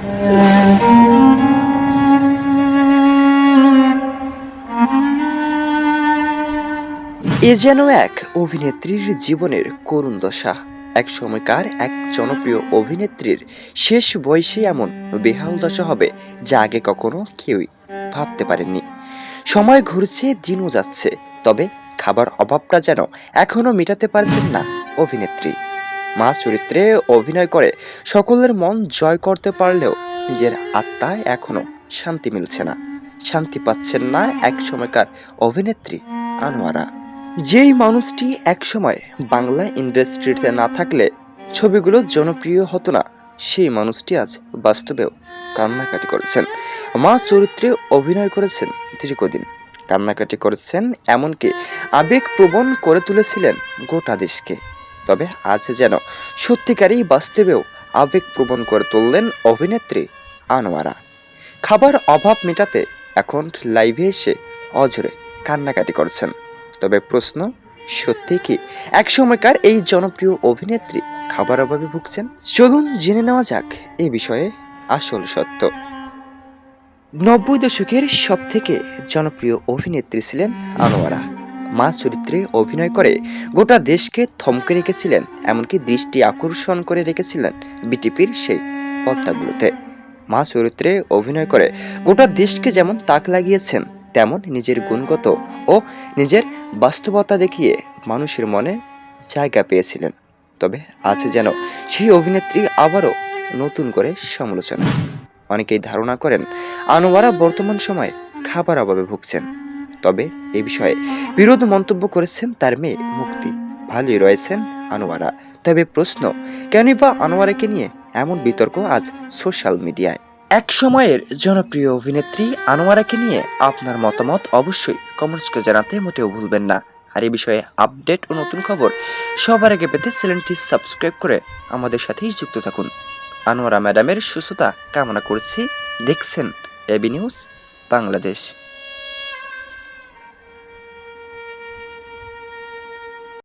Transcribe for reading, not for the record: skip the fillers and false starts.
এ যেন এক অভিনেত্রীর জীবনের করুণ দশা। এক সময়কার এক জনপ্রিয় অভিনেত্রীর শেষ বয়সে এমন বেহাল দশা হবে যা আগে কখনো কেউই ভাবতে পারেননি। সময় ঘুরছে, দিনও যাচ্ছে, তবে খাবার অভাবটা যেন এখনো মেটাতে পারছেন না অভিনেত্রী। মা চরিত্রে অভিনয় করে সকলের মন জয় করতে পারলেও নিজের আত্মায় এখনো শান্তি মিলছে না। শান্তি পাচ্ছেন না এক সময়কার অভিনেত্রী আনোয়ারা। যেই মানুষটি একসময় বাংলা ইন্ডাস্ট্রিতে না থাকলে ছবিগুলো জনপ্রিয় হতো না, সেই মানুষটি আজ বাস্তবেও কান্নাকাটি করেছেন। মা চরিত্রে অভিনয় করেছেন দীর্ঘদিন, কান্নাকাটি করেছেন, এমনকি আবেগপ্রবণ করে তুলেছিলেন গোটা দেশকে। তবে আজ যেন সত্যিকারই বাস্তবেও আবেগপ্রবণ করে তুললেন অভিনেত্রী আনোয়ারা। খাবার অভাব মেটাতে এখন লাইভে এসে অঝরে কান্নাকাটি করছেন। তবে প্রশ্ন, সত্যি কি একসময়কার এই জনপ্রিয় অভিনেত্রী খাবার অভাবে ভুগছেন? চলুন জেনে নেওয়া যাক এই বিষয়ে আসল সত্য। 90 দশকের সব থেকে জনপ্রিয় অভিনেত্রী ছিলেন আনোয়ারা। মা চরিত্রে অভিনয় করে গোটা দেশকে থমকে রেখেছিলেন, এমনকি দৃষ্টি আকর্ষণ করে রেখেছিলেন বিটিপির সেই পর্দাগুলোতে। মা চরিত্রে অভিনয় করে গোটা দেশকে যেমন তাক লাগিয়েছেন, তেমন নিজের গুণগত ও নিজের বাস্তবতা দেখিয়ে মানুষের মনে জায়গা পেয়েছিলেন। তবে আজ যেন সেই অভিনেত্রী আবারও নতুন করে সমালোচনা। অনেকেই ধারণা করেন আনোয়ারা বর্তমান সময়ে খাবার অভাবে ভুগছেন। তবে এ বিষয়ে বিরোধ মন্তব্য করেছেন তার মেয়ে মুক্তি। ভালোই রয়েছেন আনোয়ারা। তবে প্রশ্ন, কেনই বা আনোয়ারাকে নিয়ে এমন বিতর্ক আজ সোশ্যাল মিডিয়ায়? এক সময়ের জনপ্রিয় অভিনেত্রী আনোয়ারাকে নিয়ে আপনার মতামত অবশ্যই কমেন্টস করে জানাতে মোটেও ভুলবেন না। আর এই বিষয়ে আপডেট ও নতুন খবর সবার আগে পেতে চ্যানেলটি সাবস্ক্রাইব করে আমাদের সাথেই যুক্ত থাকুন। আনোয়ারা ম্যাডামের সুস্থতা কামনা করছি। দেখছেন এবি নিউজ বাংলাদেশ।